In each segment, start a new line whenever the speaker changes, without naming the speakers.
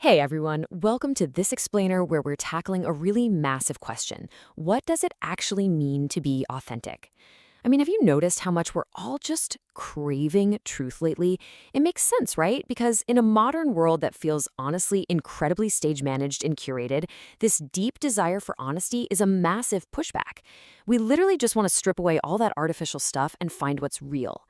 Hey everyone, welcome to this explainer where we're tackling a really massive question. What does it actually mean to be authentic? Have you noticed how much we're all just craving truth lately? It makes sense, right? Because in a modern world that feels honestly incredibly stage managed and curated, this deep desire for honesty is a massive pushback. We literally just want to strip away all that artificial stuff and find what's real.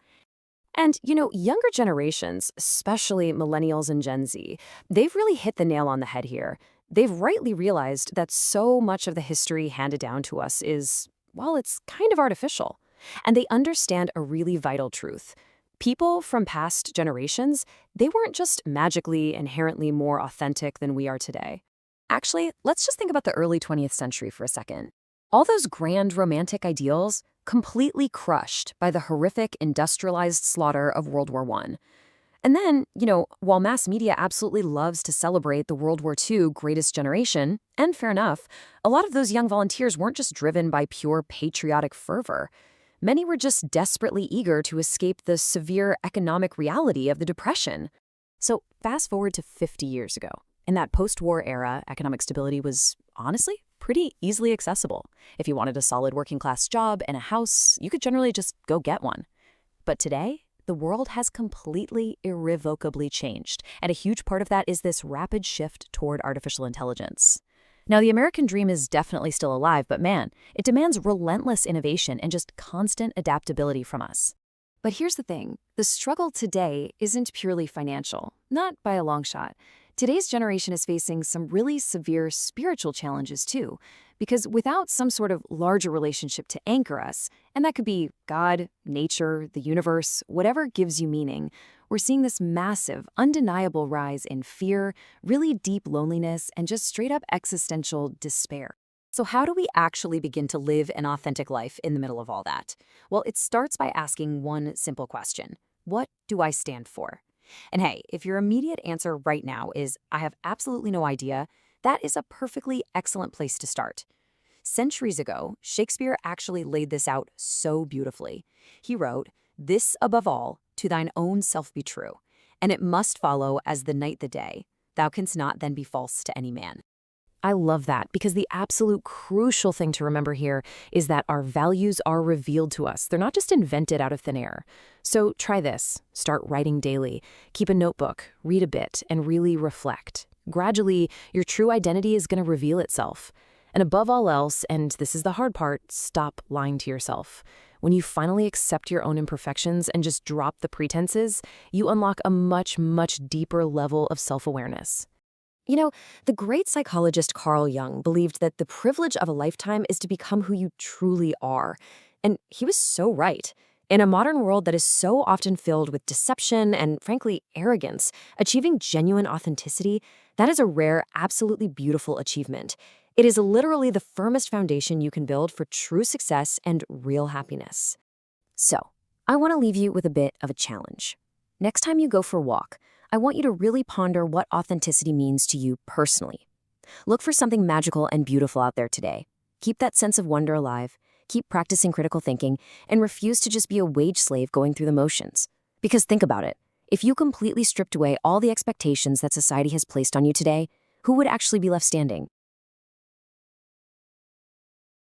And, younger generations, especially millennials and Gen Z, they've really hit the nail on the head here. They've rightly realized that so much of the history handed down to us is, well, it's kind of artificial. And they understand a really vital truth. People from past generations, they weren't just magically, inherently more authentic than we are today. Actually, let's just think about the early 20th century for a second. All those grand romantic ideals completely crushed by the horrific industrialized slaughter of World War I. And then, while mass media absolutely loves to celebrate the World War II greatest generation, and fair enough, a lot of those young volunteers weren't just driven by pure patriotic fervor. Many were just desperately eager to escape the severe economic reality of the Depression. So fast forward to 50 years ago. In that post-war era, economic stability was, honestly, pretty easily accessible. If you wanted a solid working-class job and a house, you could generally just go get one. But today, the world has completely, irrevocably changed, and a huge part of that is this rapid shift toward artificial intelligence. Now, the American dream is definitely still alive, but man, it demands relentless innovation and just constant adaptability from us. But here's the thing. The struggle today isn't purely financial, not by a long shot. Today's generation is facing some really severe spiritual challenges too, because without some sort of larger relationship to anchor us, and that could be God, nature, the universe, whatever gives you meaning, we're seeing this massive, undeniable rise in fear, really deep loneliness, and just straight-up existential despair. So how do we actually begin to live an authentic life in the middle of all that? Well, it starts by asking one simple question. What do I stand for? And hey, if your immediate answer right now is, I have absolutely no idea, that is a perfectly excellent place to start. Centuries ago, Shakespeare actually laid this out so beautifully. He wrote, "This above all, to thine own self be true, and it must follow as the night the day. Thou canst not then be false to any man." I love that because the absolute crucial thing to remember here is that our values are revealed to us. They're not just invented out of thin air. So try this. Start writing daily. Keep a notebook, read a bit, and really reflect. Gradually, your true identity is going to reveal itself. And above all else, and this is the hard part, stop lying to yourself. When you finally accept your own imperfections and just drop the pretenses, you unlock a much, much deeper level of self-awareness. The great psychologist Carl Jung believed that the privilege of a lifetime is to become who you truly are. And he was so right. In a modern world that is so often filled with deception and, frankly, arrogance, achieving genuine authenticity, that is a rare, absolutely beautiful achievement. It is literally the firmest foundation you can build for true success and real happiness. So, I want to leave you with a bit of a challenge. Next time you go for a walk, I want you to really ponder what authenticity means to you personally. Look for something magical and beautiful out there today. Keep that sense of wonder alive, keep practicing critical thinking, and refuse to just be a wage slave going through the motions. Because think about it. If you completely stripped away all the expectations that society has placed on you today, who would actually be left standing?